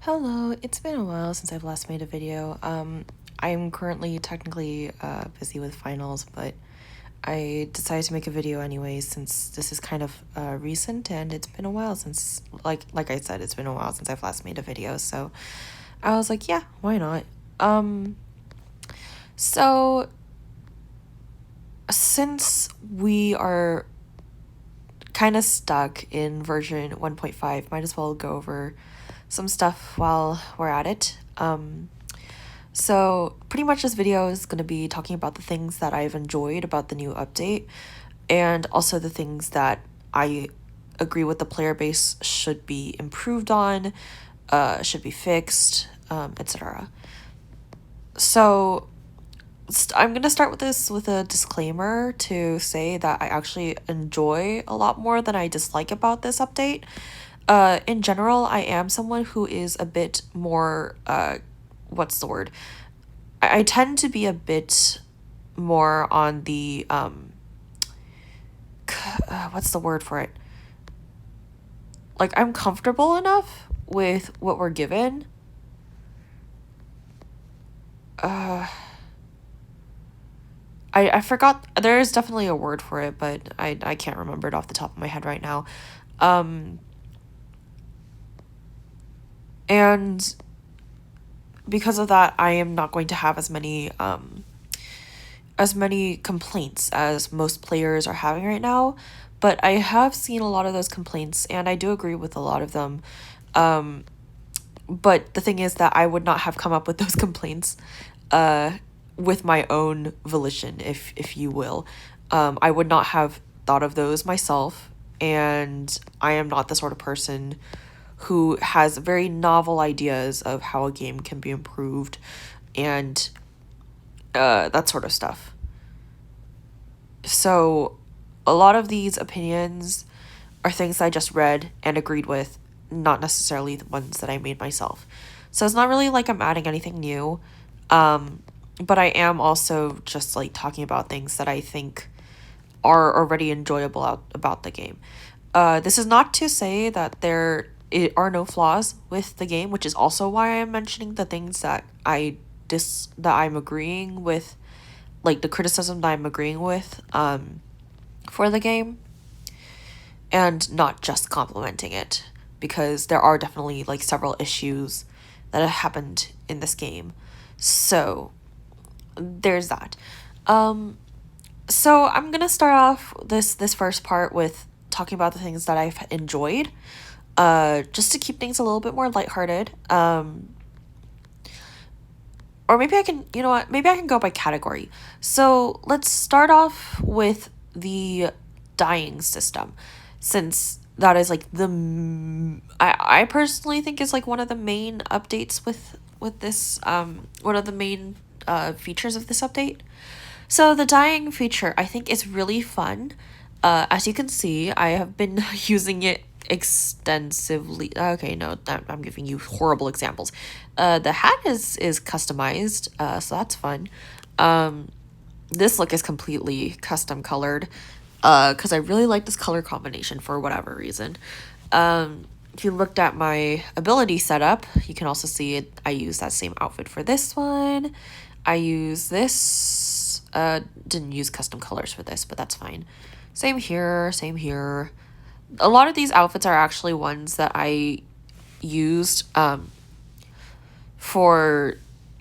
Hello, it's been a while since I've last made a video. I'm currently technically busy with finals, but I decided to make a video anyways since this is kind of recent and it's been a while since, like I said, it's been a while since I've last made a video, so I was like, yeah, why not? So since we are kind of stuck in version 1.5, might as well go over some stuff while we're at it. So pretty much this video is going to be talking about the things that I've enjoyed about the new update and also the things that I agree with the player base should be improved on, should be fixed, etc. So I'm going to start with this with a disclaimer to say that I actually enjoy a lot more than I dislike about this update. In general, I am someone who is a bit more, what's the word? I tend to be a bit more on the, what's the word for it? Like, I'm comfortable enough with what we're given. I forgot, there is definitely a word for it, but I can't remember it off the top of my head right now. And because of that, I am not going to have as many complaints as most players are having right now, but I have seen a lot of those complaints and I do agree with a lot of them. But the thing is that I would not have come up with those complaints with my own volition, if you will. I would not have thought of those myself, and I am not the sort of person who has very novel ideas of how a game can be improved and that sort of stuff. So a lot of these opinions are things I just read and agreed with, not necessarily the ones that I made myself. So it's not really like I'm adding anything new, but I am also just like talking about things that I think are already enjoyable about the game. This is not to say that there are no flaws with the game, which is also why I'm mentioning the things that I'm agreeing with, like the criticism that I'm agreeing with for the game, and not just complimenting it, because there are definitely like several issues that have happened in this game. So there's that. So I'm gonna start off this first part with talking about the things that I've enjoyed, just to keep things a little bit more lighthearted. Or maybe I can, you know what, maybe I can go by category. So let's start off with the dying system, since that is like I personally think is like one of the main updates with this, one of the main features of this update. So the dying feature I think is really fun. As you can see, I have been using it extensively. Okay, no, I'm giving you horrible examples. The hat is customized, so that's fun. This look is completely custom colored, because I really like this color combination for whatever reason. If you looked at my ability setup, you can also see it. I use that same outfit for this one. I use this, didn't use custom colors for this, but that's fine. Same here, same here. A lot of these outfits are actually ones that I used for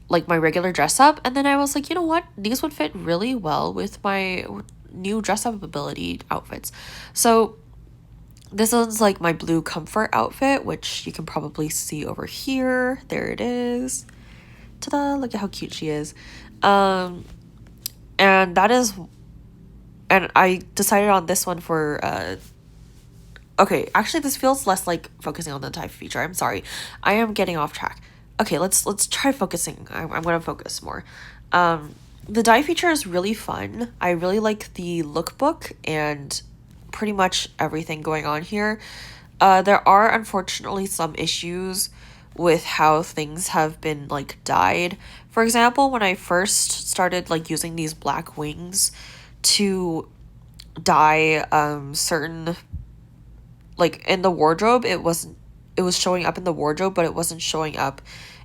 like my regular dress up, and then I was like, you know what, these would fit really well with my new dress up ability outfits. So this one's like my blue comfort outfit, which you can probably see over here. There it is. Ta-da, look at how cute she is. And that is, and I decided on this one for okay, actually this feels less like focusing on the type feature. I'm sorry. I am getting off track. Okay, let's try focusing. I'm going to focus more. The dye feature is really fun. I really like the lookbook and pretty much everything going on here. There are unfortunately some issues with how things have been like dyed. For example, when I first started like using these black wings to dye certain, like in the wardrobe, it wasn't it was showing up in the wardrobe, but it wasn't showing up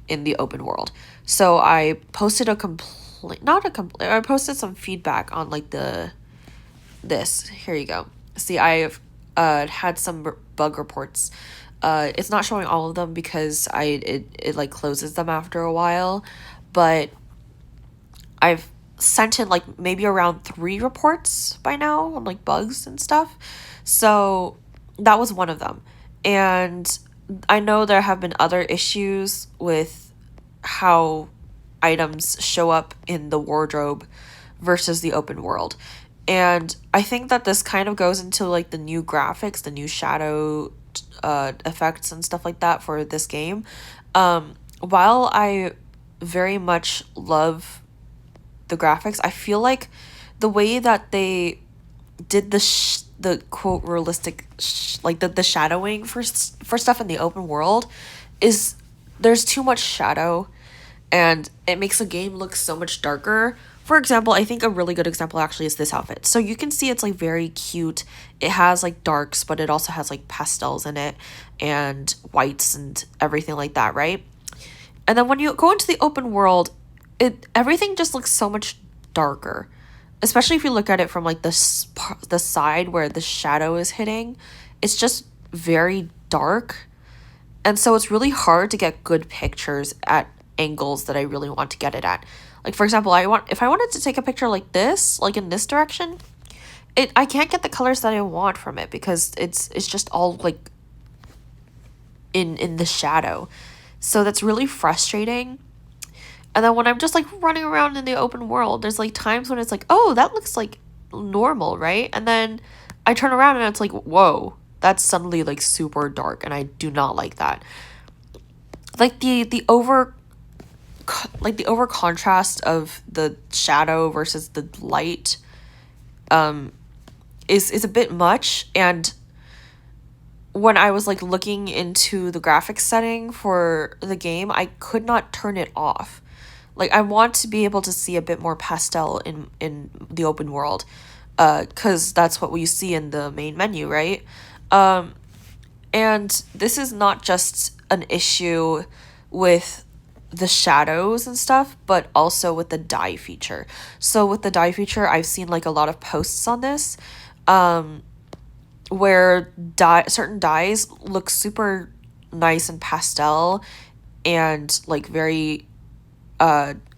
in the open world. So I posted a complaint, not a complaint, I posted some feedback on like this. Here you go. See, I've had some bug reports. It's not showing all of them because it like closes them after a while, but I've sent in like maybe around 3 reports by now on like bugs and stuff. So that was one of them. And I know there have been other issues with how items show up in the wardrobe versus the open world. And I think that this kind of goes into like the new graphics, the new shadow effects and stuff like that for this game. While I very much love the graphics, I feel like the way that they did the quote realistic like the shadowing for stuff in the open world is there's too much shadow, and it makes the game look so much darker. For example, I think a really good example actually is this outfit. So you can see it's like very cute. It has like darks, but it also has like pastels in it and whites and everything like that, right? And then when you go into the open world, everything just looks so much darker, especially if you look at it from like the side where the shadow is hitting. It's just very dark, and so it's really hard to get good pictures at angles that I really want to get it at. Like for example, if I wanted to take a picture like this, like in this direction, I can't get the colors that I want from it because it's just all like in the shadow. So that's really frustrating. And then when I'm just like running around in the open world, there's like times when it's like, oh, that looks like normal, right? And then I turn around and it's like, whoa, that's suddenly like super dark, and I do not like that. Like the over contrast of the shadow versus the light is a bit much. And when I was like looking into the graphics setting for the game, I could not turn it off. Like I want to be able to see a bit more pastel in the open world, because that's what we see in the main menu, right? And this is not just an issue with the shadows and stuff, but also with the dye feature. So with the dye feature, I've seen like a lot of posts on this, where certain dyes look super nice and pastel and like very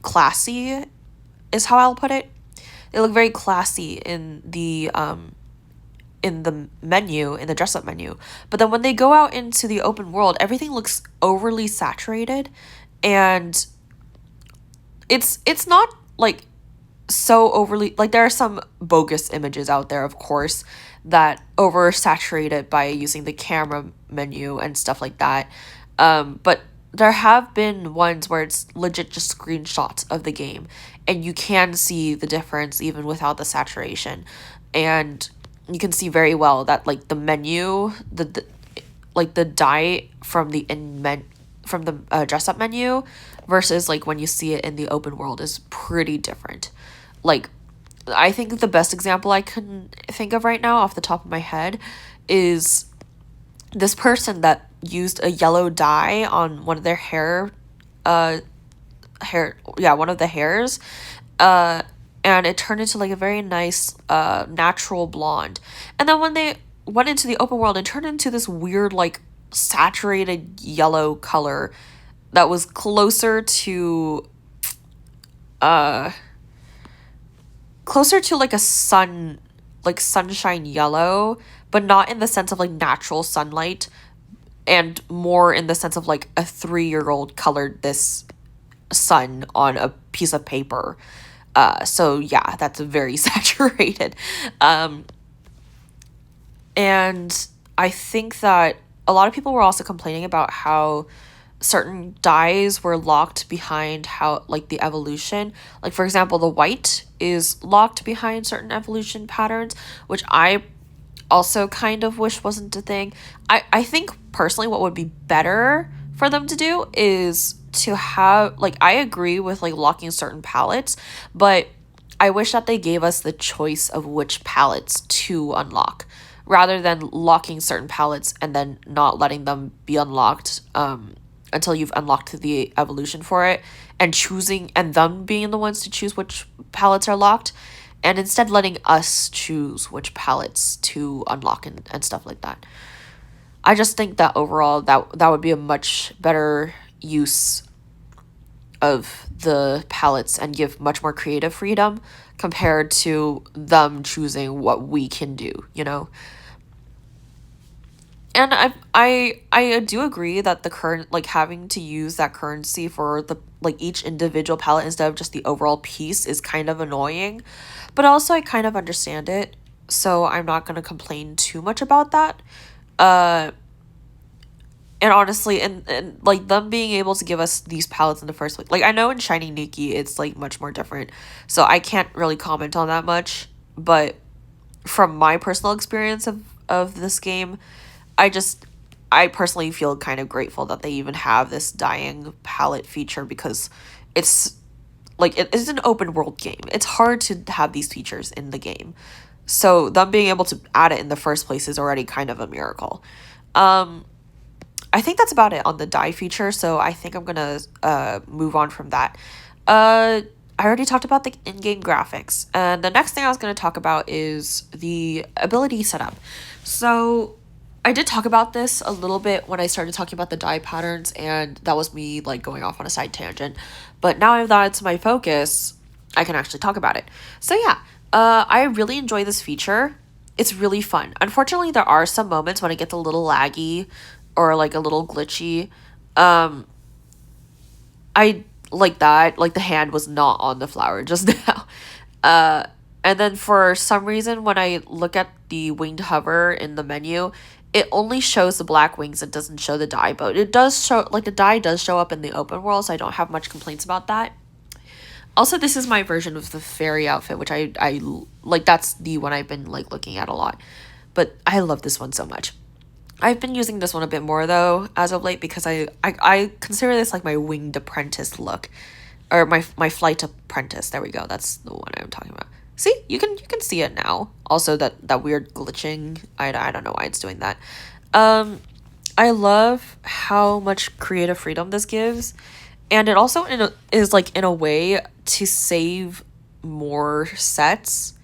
classy is how I'll put it. They look very classy in the menu, in the dress up menu. But then when they go out into the open world, everything looks overly saturated, and it's not like so overly, like there are some bogus images out there, of course, that oversaturate it by using the camera menu and stuff like that. But there have been ones where it's legit just screenshots of the game, and you can see the difference even without the saturation. And you can see very well that like the menu, like the dye from the dress up menu versus like when you see it in the open world is pretty different. Like I think the best example I can think of right now off the top of my head is this person that used a yellow dye on one of their one of the hairs, and it turned into like a very nice natural blonde. And then when they went into the open world, it turned into this weird like saturated yellow color that was closer to like a sunshine yellow, but not in the sense of like natural sunlight, and more in the sense of like a 3-year-old colored this sun on a piece of paper. So yeah, that's very saturated. And I think that a lot of people were also complaining about how certain dyes were locked behind how like the evolution. Like for example, the white is locked behind certain evolution patterns, which I also kind of wish wasn't a thing. I think personally what would be better for them to do is to have, like, I agree with like locking certain palettes, but I wish that they gave us the choice of which palettes to unlock. rather than locking certain palettes and then not letting them be unlocked until you've unlocked the evolution for it, and choosing and them being the ones to choose which palettes are locked, and instead letting us choose which palettes to unlock and stuff like that. I just think that overall that would be a much better use of the palettes and give much more creative freedom compared to them choosing what we can do, you know? And I do agree that the current, like, having to use that currency for the, like, each individual palette instead of just the overall piece is kind of annoying, but also I kind of understand it, so I'm not going to complain too much about that. uh and honestly, and like them being able to give us these palettes in the first place, like, I know in Shiny Nikki it's like much more different, so I can't really comment on that much, but from my personal experience of this game, I just I personally feel kind of grateful that they even have this dying palette feature, because it's like it is an open world game. It's hard to have these features in the game. So them being able to add it in the first place is already kind of a miracle. Um I think that's about it on the dye feature, so I think I'm gonna move on from that. I already talked about the in-game graphics, and the next thing I was gonna talk about is the ability setup. So I did talk about this a little bit when I started talking about the dye patterns, and that was me like going off on a side tangent. But now that it's my focus, I can actually talk about it. So yeah, I really enjoy this feature. It's really fun. Unfortunately, there are some moments when it gets a little laggy or like a little glitchy. Um, I like that. Like the hand was not on the flower just now. Uh, and then for some reason, when I look at the winged hover in the menu, it only shows the black wings. It doesn't show the dye, but it does show, like, the dye does show up in the open world, so I don't have much complaints about that. Also, this is my version of the fairy outfit, which I like. That's the one I've been like looking at a lot, but I love this one so much. I've been using this one a bit more though as of late, because I consider this like my winged apprentice look, or my flight apprentice. There we go. That's the one I'm talking about. See, you can see it now. Also, that weird glitching. I don't know why it's doing that. Um, I love how much creative freedom this gives, and it also is like in a way to save more sets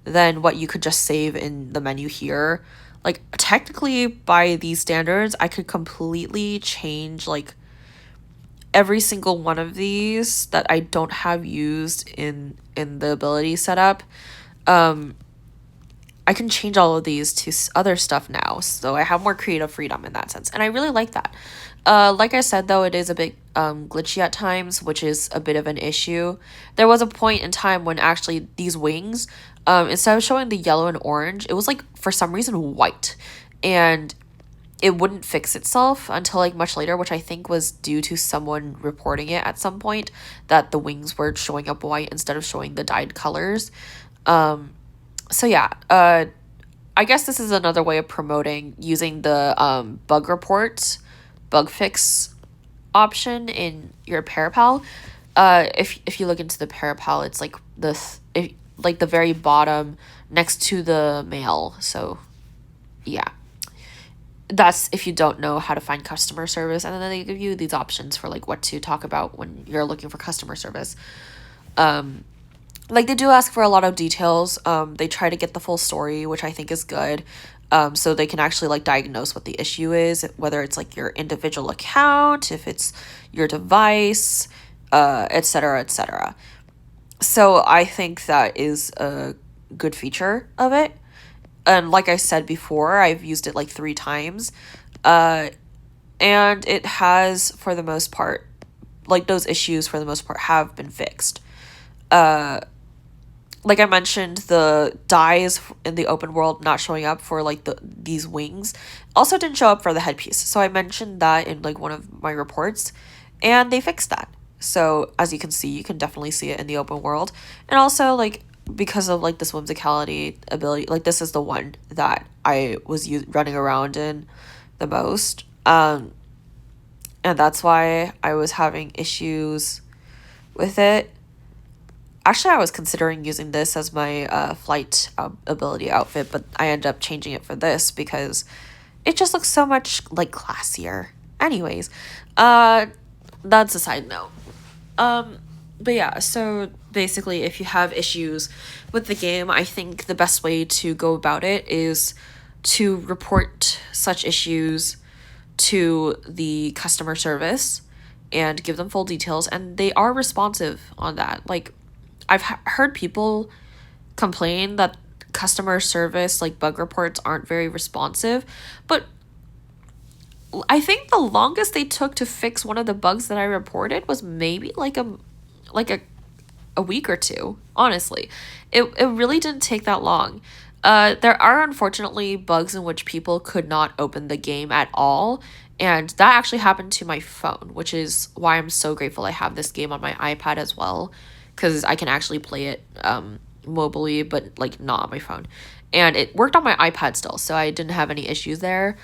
than what you could just save in the menu here. Like, technically, by these standards, I could completely change like every single one of these that I don't have used in the ability setup. Um, I can change all of these to other stuff now, so I have more creative freedom in that sense, and I really like that. Like I said, though, it is a bit glitchy at times, which is a bit of an issue. There was a point in time when actually these wings, instead of showing the yellow and orange, it was like for some reason white, and it wouldn't fix itself until like much later, which I think was due to someone reporting it at some point, that the wings were showing up white instead of showing the dyed colors. So yeah, I guess this is another way of promoting using the bug report, bug fix option in your Parapal. If you look into the Parapal, it's like like the very bottom next to the mail. So yeah, that's if you don't know how to find customer service, and then they give you these options for like what to talk about when you're looking for customer service. Like, they do ask for a lot of details. They try to get the full story, which I think is good. So they can actually like diagnose what the issue is, whether it's like your individual account, if it's your device, etc., etc. So I think that is a good feature of it. And like I said before, I've used it like 3 times. And it has, for the most part, like, those issues for the most part have been fixed. Like I mentioned, the dyes in the open world not showing up for like these wings also didn't show up for the headpiece. So I mentioned that in like one of my reports, and they fixed that. So as you can see, you can definitely see it in the open world. And also, like, because of like this whimsicality ability, like, this is the one that I was running around in the most. And that's why I was having issues with it. Actually, I was considering using this as my flight ability outfit, but I ended up changing it for this because it just looks so much like classier. Anyways, uh, that's a side note. Um, but yeah, so basically, if you have issues with the game, I think the best way to go about it is to report such issues to the customer service and give them full details, and they are responsive on that. Like, I've heard people complain that customer service, like bug reports, aren't very responsive, but I think the longest they took to fix one of the bugs that I reported was maybe like a week or two, honestly. It really didn't take that long. There are unfortunately bugs in which people could not open the game at all, and that actually happened to my phone, which is why I'm so grateful I have this game on my iPad as well, because I can actually play it mobily, but like not on my phone. And it worked on my iPad still, so I didn't have any issues there.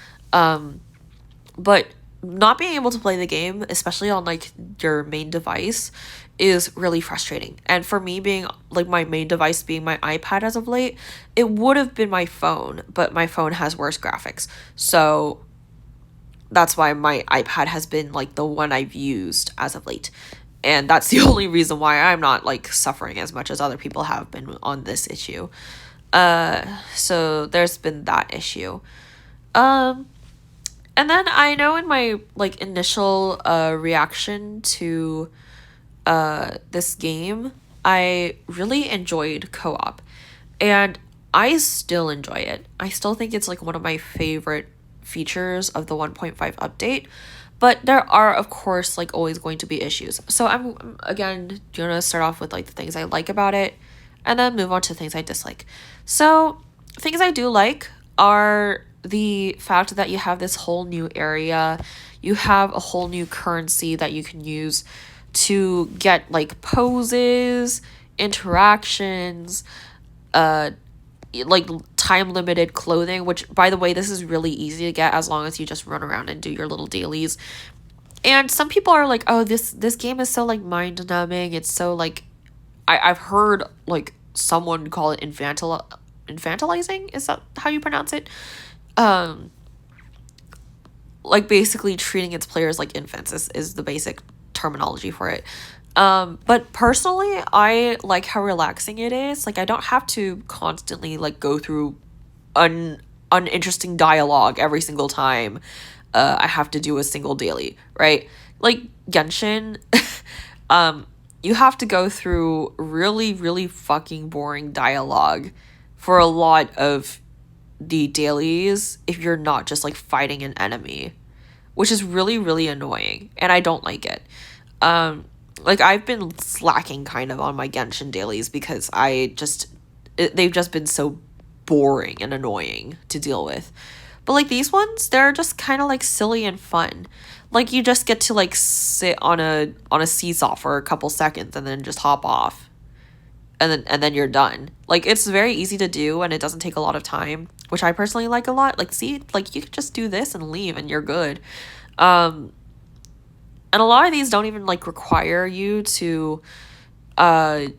But not being able to play the game, especially on like your main device, is really frustrating. And for me, being like my main device being my iPad as of late, it would have been my phone, but my phone has worse graphics. So that's why my iPad has been like the one I've used as of late. And that's the only reason why I'm not like suffering as much as other people have been on this issue. So there's been that issue. Um and then I know in my like initial reaction to this game, I really enjoyed co-op. And I still enjoy it. I still think it's like one of my favorite features of the 1.5 update. But there are of course like always going to be issues. So I'm again gonna start off with like the things I like about it and then move on to things I dislike. So things I do like are the fact that you have this whole new area, you have a whole new currency that you can use to get like poses, interactions, uh like time limited clothing, which by the way, this is really easy to get as long as you just run around and do your little dailies. And some people are like, oh, this game is so like mind numbing, it's so like I've heard like someone call it infantilizing, is that how you pronounce it? um like basically treating its players like infants is the basic terminology for it. But personally, I like how relaxing it is. Like I don't have to constantly like go through uninteresting dialogue every single time I have to do a single daily, right? Like Genshin, you have to go through really, really fucking boring dialogue for a lot of the dailies if you're not just like fighting an enemy, which is really, really annoying, and I don't like it. Like I've been slacking kind of on my Genshin dailies because they've just been so boring and annoying to deal with. But like these ones, they're just kind of like silly and fun. Like you just get to like sit on a seesaw for a couple seconds and then just hop off. And then you're done. Like it's very easy to do and it doesn't take a lot of time, which I personally like a lot. Like see, like you could just do this and leave and you're good. And a lot of these don't even like require you to go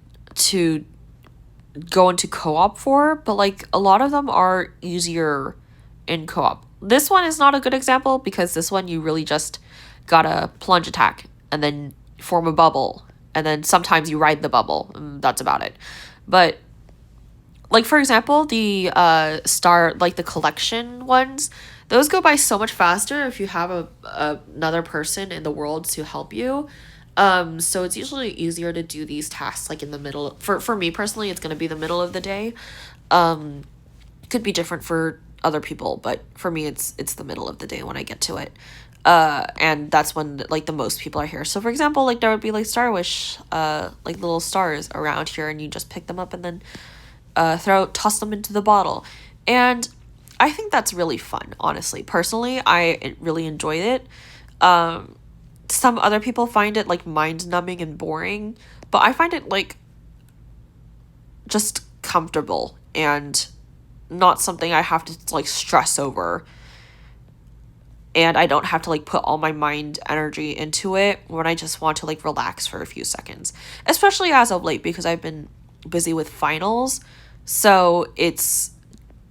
into co-op for, but like a lot of them are easier in co-op. This one is not a good example because this one you really just gotta plunge attack and then form a bubble and then sometimes you ride the bubble and that's about it. But like for example, the star like the collection ones, those go by so much faster if you have another person in the world to help you. So it's usually easier to do these tasks like in the middle. For me personally, it's gonna be the middle of the day. Could be different for other people, but for me, it's the middle of the day when I get to it. And that's when like the most people are here. So for example, like there would be like Star Wish, like little stars around here, and you just pick them up and then toss them into the bottle. And I think that's really fun, honestly. Personally, I really enjoyed it. Some other people find it like mind numbing and boring, but I find it like just comfortable and not something I have to like stress over. and I don't have to like put all my mind energy into it when I just want to like relax for a few seconds. Especially as of late because I've been busy with finals. So it's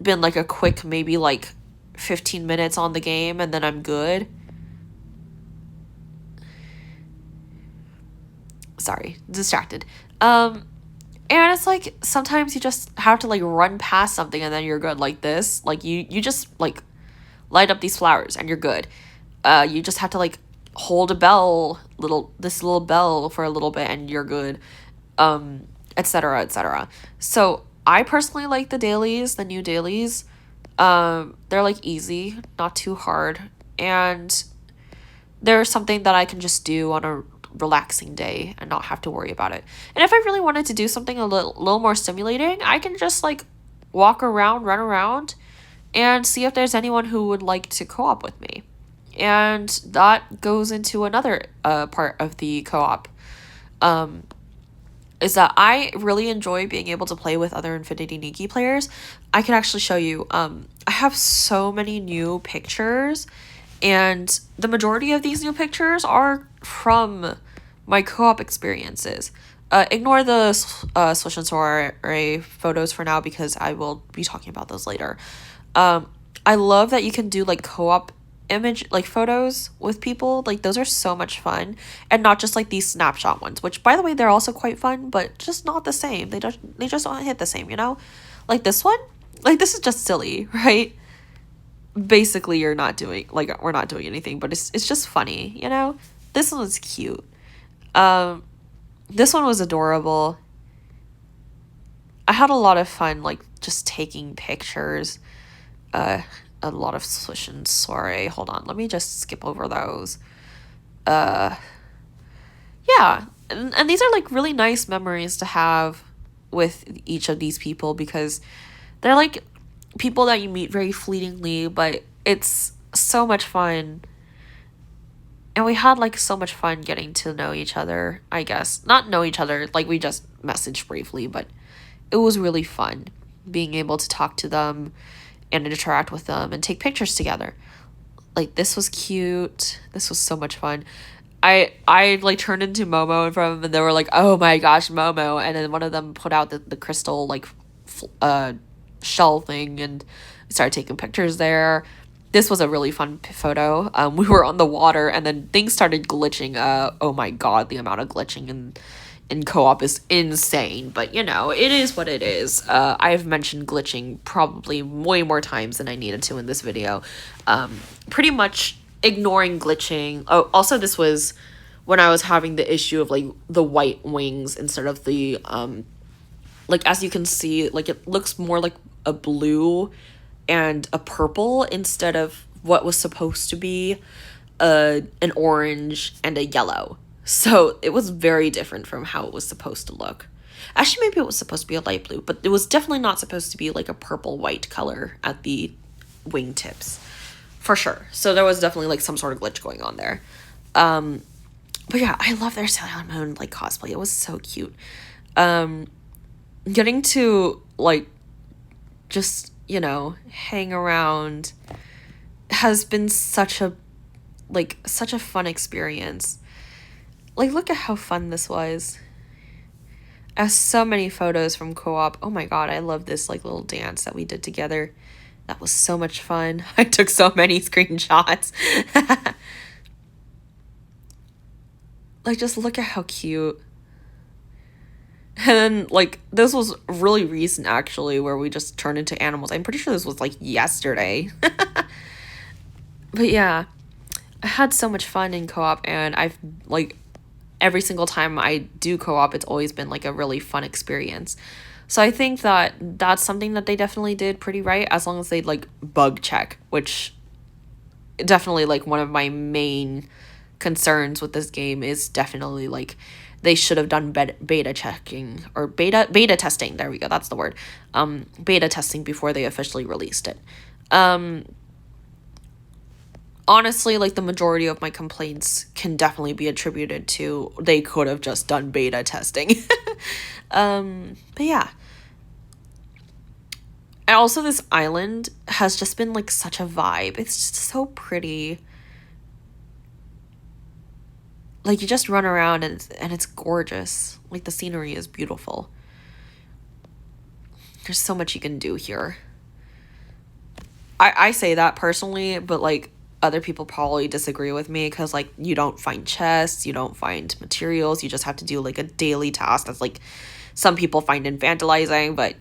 been like a quick maybe like 15 minutes on the game and then I'm good. Sorry, distracted. And it's like sometimes you just have to like run past something and then you're good like this. Like you just like light up these flowers and you're good. You just have to like hold a bell, this little bell for a little bit and you're good. Etc. etc. So I personally like the dailies, the new dailies. They're like easy, not too hard, and they're something that I can just do on a relaxing day and not have to worry about it. And if I really wanted to do something a little more stimulating, I can just like walk around, run around, and see if there's anyone who would like to co-op with me. And that goes into another part of the co-op. Is that I really enjoy being able to play with other Infinity Nikki players. I can actually show you. I have so many new pictures, and the majority of these new pictures are from my co-op experiences. Ignore the Swish and Soiree photos for now because I will be talking about those later. I love that you can do like co-op image like photos with people. Like those are so much fun, and not just like these snapshot ones, which by the way they're also quite fun, but just not the same. They just don't hit the same, you know? Like this one, like this is just silly, right? Basically you're not doing like we're not doing anything, but it's just funny, you know? This one was cute. This one was adorable. I had a lot of fun like just taking pictures. A lot of Swish and Soiree. Hold on, let me just skip over those. Yeah, and these are like really nice memories to have with each of these people because they're like people that you meet very fleetingly, but it's so much fun. And we had like so much fun getting to know each other, I guess. Not know each other, like we just messaged briefly, but it was really fun being able to talk to them and interact with them and take pictures together. Like this was cute. This was so much fun. I like turned into Momo in front of them and they were like, oh my gosh, Momo. And then one of them put out the crystal like shell thing and we started taking pictures there. This was a really fun photo. We were on the water and then things started glitching. Oh my god, the amount of glitching in co-op is insane, but you know, it is what it is. I've mentioned glitching probably way more times than I needed to in this video. Pretty much ignoring glitching. Oh, also this was when I was having the issue of like the white wings instead of the like as you can see, like it looks more like a blue and a purple instead of what was supposed to be an orange and a yellow. So it was very different from how it was supposed to look. Actually, maybe it was supposed to be a light blue, but it was definitely not supposed to be like a purple-white color at the wingtips. For sure. So there was definitely like some sort of glitch going on there. But yeah, I love their Sailor Moon like cosplay. It was so cute. Getting to like just, you know, hang around has been such a fun experience. Like, look at how fun this was. So many photos from co-op. Oh my god, I love this like little dance that we did together. That was so much fun. I took so many screenshots. Like, just look at how cute. And then, like, this was really recent, actually, where we just turned into animals. I'm pretty sure this was, like, yesterday. But yeah, I had so much fun in co-op, and I've, like, every single time I do co-op, it's always been like a really fun experience. So I think that that's something that they definitely did pretty right, as long as they like bug check, which definitely like one of my main concerns with this game is definitely like they should have done beta checking or beta testing. There we go. That's the word. Beta testing before they officially released it. Honestly, like the majority of my complaints can definitely be attributed to they could have just done beta testing. But yeah. And also this island has just been like such a vibe. It's just so pretty. like, you just run around and it's gorgeous. Like, the scenery is beautiful. There's so much you can do here. I say that personally, but like other people probably disagree with me because like you don't find chests, you don't find materials, you just have to do like a daily task that's like some people find infantilizing, but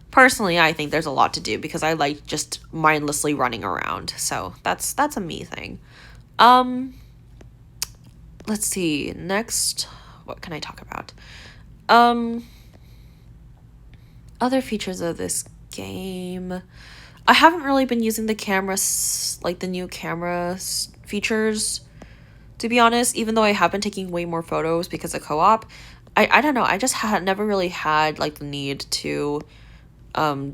personally I think there's a lot to do because I like just mindlessly running around. So that's a me thing. Let's see. Next, what can I talk about? Other features of this game. I haven't really been using the cameras, like the new camera features, to be honest, even though I have been taking way more photos because of co-op. I don't know, I just never really had like the need to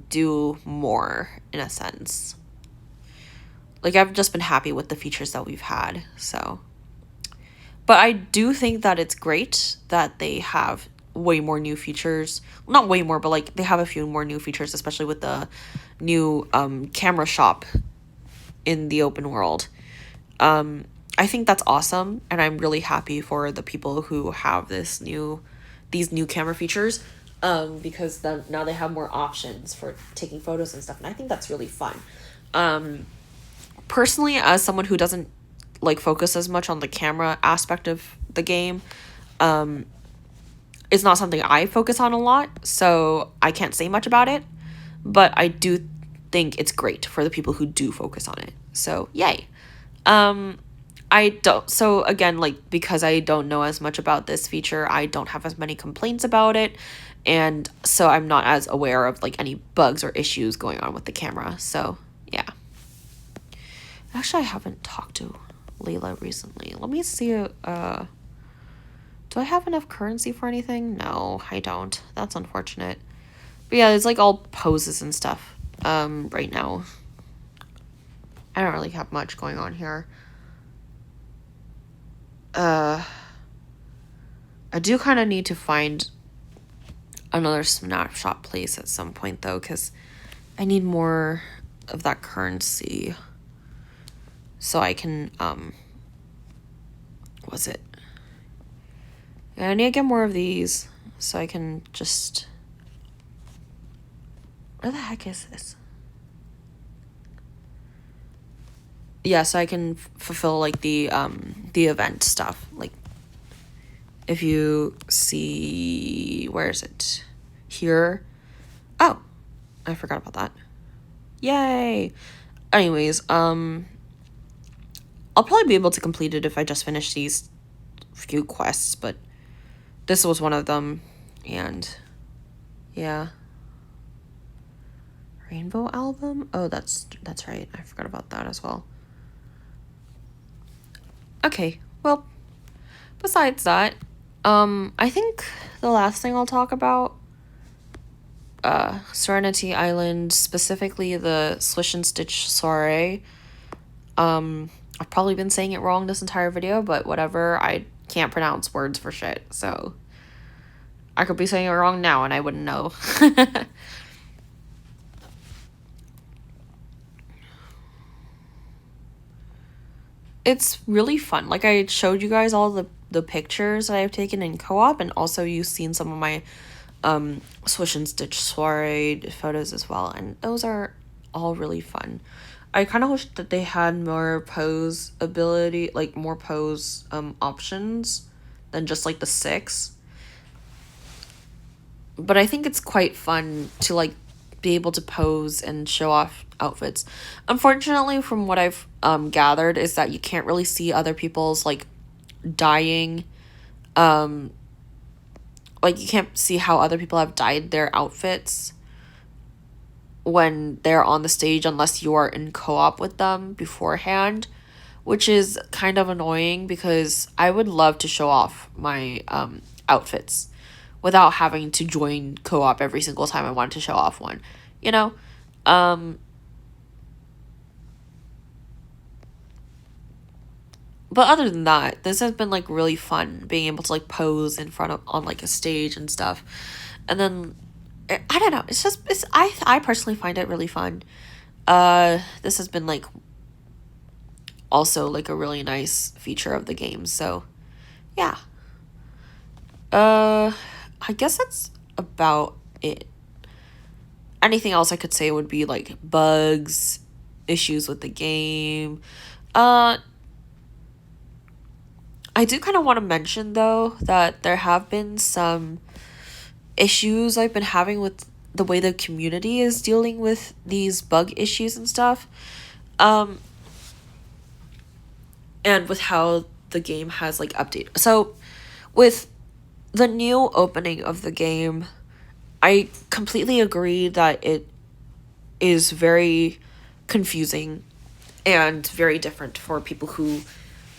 do more in a sense. Like I've just been happy with the features that we've had, so. But I do think that it's great that they have way more new features. Not way more, but like they have a few more new features, especially with the new camera shop in the open world. I think that's awesome, and I'm really happy for the people who have these new camera features, because then now they have more options for taking photos and stuff, and I think that's really fun. Personally, as someone who doesn't like focus as much on the camera aspect of the game, it's not something I focus on a lot, so I can't say much about it, but I do think it's great for the people who do focus on it. So, yay. So again, like, because I don't know as much about this feature, I don't have as many complaints about it, and so I'm not as aware of, like, any bugs or issues going on with the camera, so, yeah. Actually, I haven't talked to Layla recently. Let me see, do I have enough currency for anything? No, I don't. That's unfortunate. But yeah, it's like all poses and stuff, right now. I don't really have much going on here. I do kind of need to find another snapshot place at some point, though, because I need more of that currency so I can, what's it? Yeah, I need to get more of these so I can just... Where the heck is this? Yeah, so I can fulfill, like, the event stuff. Like, if you see... Where is it? Here? Oh! I forgot about that. Yay! Anyways, I'll probably be able to complete it if I just finish these few quests, but this was one of them, and yeah. Rainbow album? Oh, that's right. I forgot about that as well. Okay, well, besides that, I think the last thing I'll talk about, Serenity Island, specifically the Swish and Stitch soiree. I've probably been saying it wrong this entire video, but whatever, I can't pronounce words for shit, so I could be saying it wrong now and I wouldn't know. It's really fun. Like, I showed you guys all the pictures that I've taken in co-op, and also you've seen some of my Swish and Stitch soiree photos as well, and those are all really fun. I kind of wish that they had more pose ability, like more pose options than just like the 6. But I think it's quite fun to like be able to pose and show off outfits. Unfortunately, from what I've gathered, is that you can't really see other people's like dyeing, like you can't see how other people have dyed their outfits when they're on the stage unless you are in co-op with them beforehand, which is kind of annoying because I would love to show off my outfits without having to join co-op every single time I wanted to show off one, you know? But other than that, this has been like really fun being able to like pose in front of on like a stage and stuff. And then I don't know, I personally find it really fun. This has been like also like a really nice feature of the game. So yeah. I guess that's about it. Anything else I could say would be like bugs, issues with the game. Uh, I do kind of want to mention though that there have been some issues I've been having with the way the community is dealing with these bug issues and stuff. Um, and with how the game has like updated. So with the new opening of the game, I completely agree that it is very confusing and very different for people who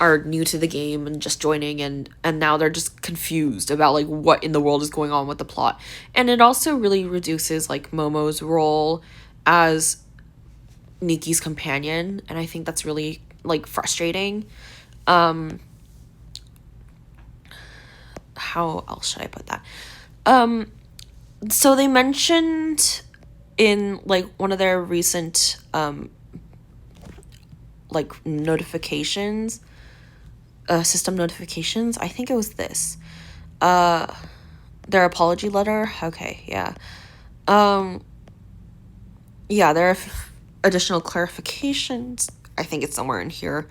are new to the game and just joining, and now they're just confused about like what in the world is going on with the plot. And it also really reduces like Momo's role as Nikki's companion, and I think that's really like frustrating. um how else should I put that? So they mentioned in like one of their recent like notifications, system notifications, I think it was this, their apology letter. Okay, yeah. Yeah, there are additional clarifications. I think it's somewhere in here.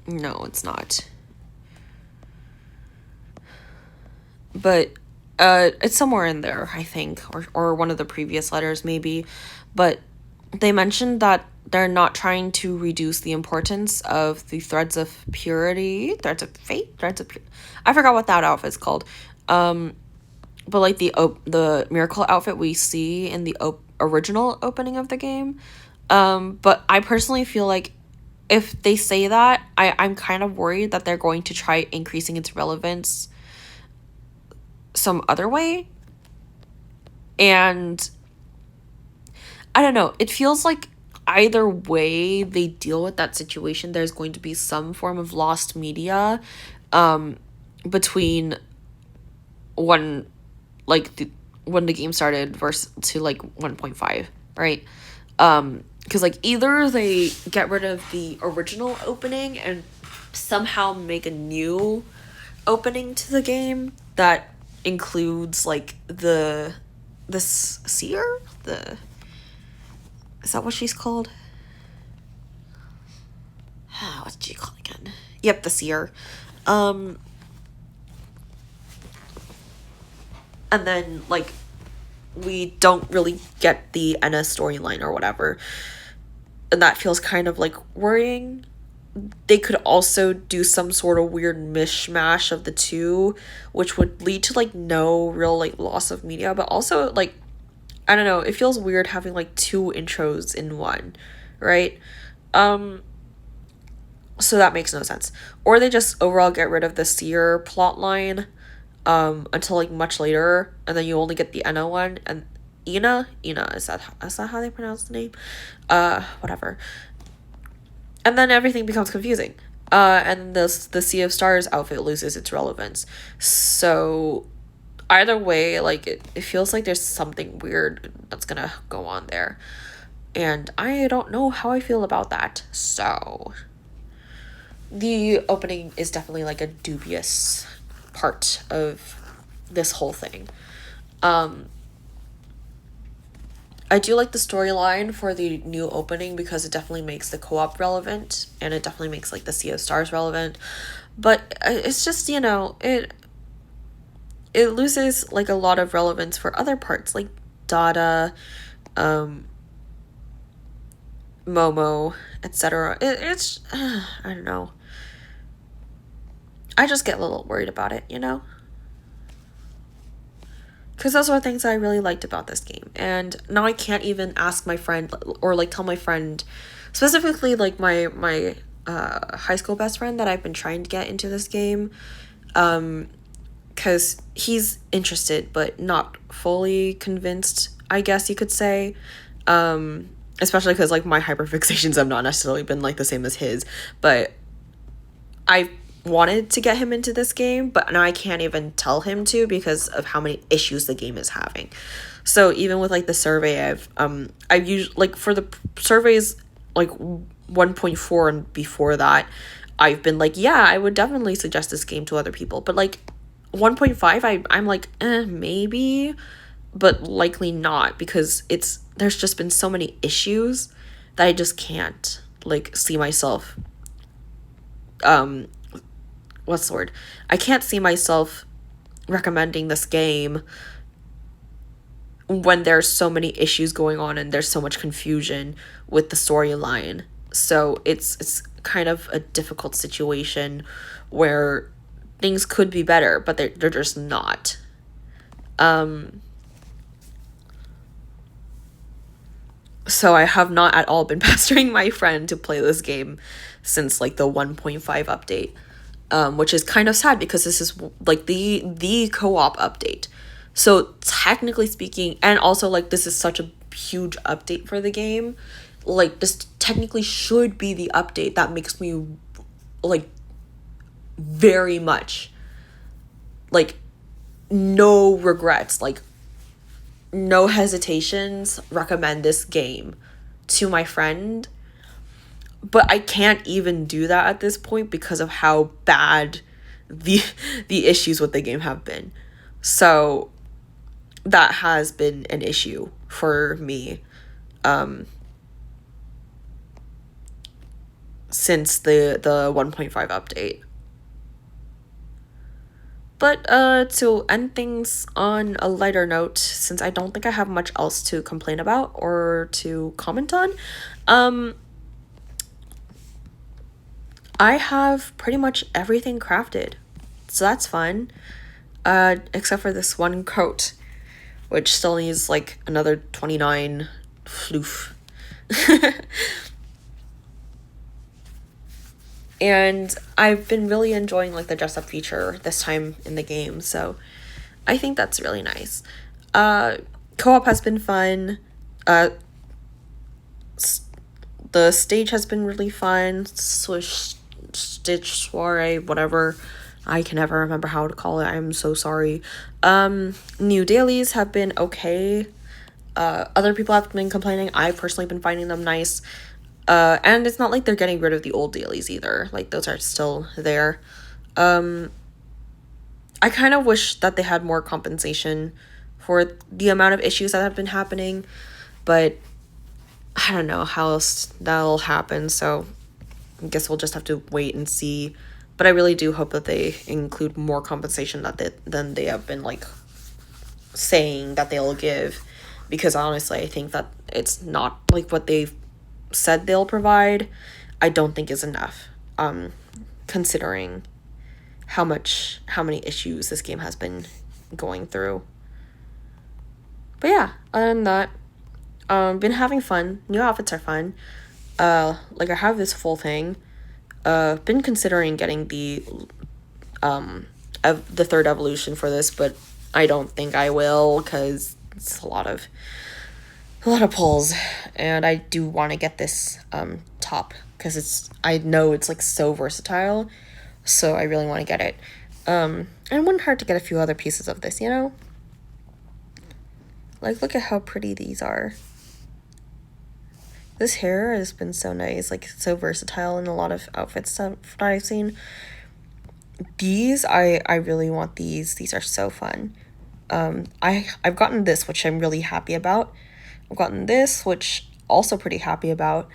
No, it's not. But it's somewhere in there, I think, or one of the previous letters maybe. But they mentioned that they're not trying to reduce the importance of the threads of purity, threads of fate, I forgot what that outfit's called. But like the miracle outfit we see in the original opening of the game. But I personally feel like if they say that, I'm kind of worried that they're going to try increasing its relevance some other way. And I don't know, it feels like either way they deal with that situation, there's going to be some form of lost media between when the game started versus to like 1.5, right? Because like either they get rid of the original opening and somehow make a new opening to the game that includes like this seer, the is that what she's called? What's she called again? Yep, the seer. And then like we don't really get the Enna storyline or whatever, and that feels kind of like worrying. They could also do some sort of weird mishmash of the two, which would lead to like no real like loss of media, but also like I don't know, it feels weird having like two intros in one, right? So that makes no sense. Or they just overall get rid of the seer plotline until like much later, and then you only get the Enna one. And Ina, is that how they pronounce the name? Whatever. And then everything becomes confusing. And the Sea of Stars outfit loses its relevance. So either way, like it feels like there's something weird that's gonna go on there. And I don't know how I feel about that. So the opening is definitely like a dubious part of this whole thing. I do like the storyline for the new opening because it definitely makes the co-op relevant, and it definitely makes like the Sea of Stars relevant. But it's just, it loses like a lot of relevance for other parts like Dada, Momo, etc. It's I don't know. I just get a little worried about it, because those are things I really liked about this game. And now I can't even ask my friend or like tell my friend, specifically like my high school best friend, that I've been trying to get into this game, because he's interested but not fully convinced, I guess you could say. Especially because like my hyperfixations have not necessarily been like the same as his, but I wanted to get him into this game, but now I can't even tell him to because of how many issues the game is having. So even with like the survey, I've used like for the surveys like 1.4 and before that, I've been like, yeah, I would definitely suggest this game to other people. But like 1.5, I'm like, maybe, but likely not, because there's just been so many issues that I just can't like see myself what's the word? I can't see myself recommending this game when there's so many issues going on and there's so much confusion with the storyline. So it's kind of a difficult situation where things could be better, but they're just not. So I have not at all been pestering my friend to play this game since like the 1.5 update, which is kind of sad because this is like the co-op update. So technically speaking, and also like this is such a huge update for the game, like this technically should be the update that makes me like very much like no regrets, like no hesitations, recommend this game to my friend. But I can't even do that at this point because of how bad the the issues with the game have been. So that has been an issue for me since the 1.5 update. But to end things on a lighter note, since I don't think I have much else to complain about or to comment on, I have pretty much everything crafted. So that's fun. Except for this one coat, which still needs like another 29 floof. And I've been really enjoying like the dress up feature this time in the game, so I think that's really nice. Co-op has been fun. The stage has been really fun. Stitch soiree, whatever. I can never remember how to call it. I'm so sorry. New dailies have been okay. Other people have been complaining. I've personally been finding them nice. And it's not like they're getting rid of the old dailies either. Like, those are still there. I kind of wish that they had more compensation for the amount of issues that have been happening. But I don't know how else that'll happen. So I guess we'll just have to wait and see. But I really do hope that they include more compensation than they have been, like, saying that they'll give. Because honestly, I think that it's not, like, what they've said they'll provide, I don't think is enough, considering how many issues this game has been going through. But yeah, other than that, been having fun. New outfits are fun. Like I have this full thing. Been considering getting the third evolution for this, but I don't think I will because it's a lot of pulls, and I do want to get this top because I know it's like so versatile, so I really want to get it. And it wouldn't hurt to get a few other pieces of this, you know? Like, look at how pretty these are. This hair has been so nice, like so versatile in a lot of outfits that I've seen. These, I really want these. These are so fun. I've gotten this, which I'm really happy about. I've gotten this, which also pretty happy about.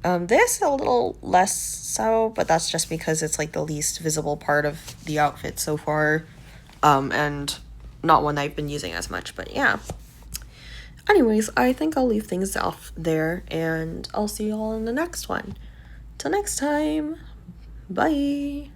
This a little less so, but that's just because it's like the least visible part of the outfit so far, and not one I've been using as much, but yeah. Anyways, I think I'll leave things off there, and I'll see you all in the next one. Till next time, bye!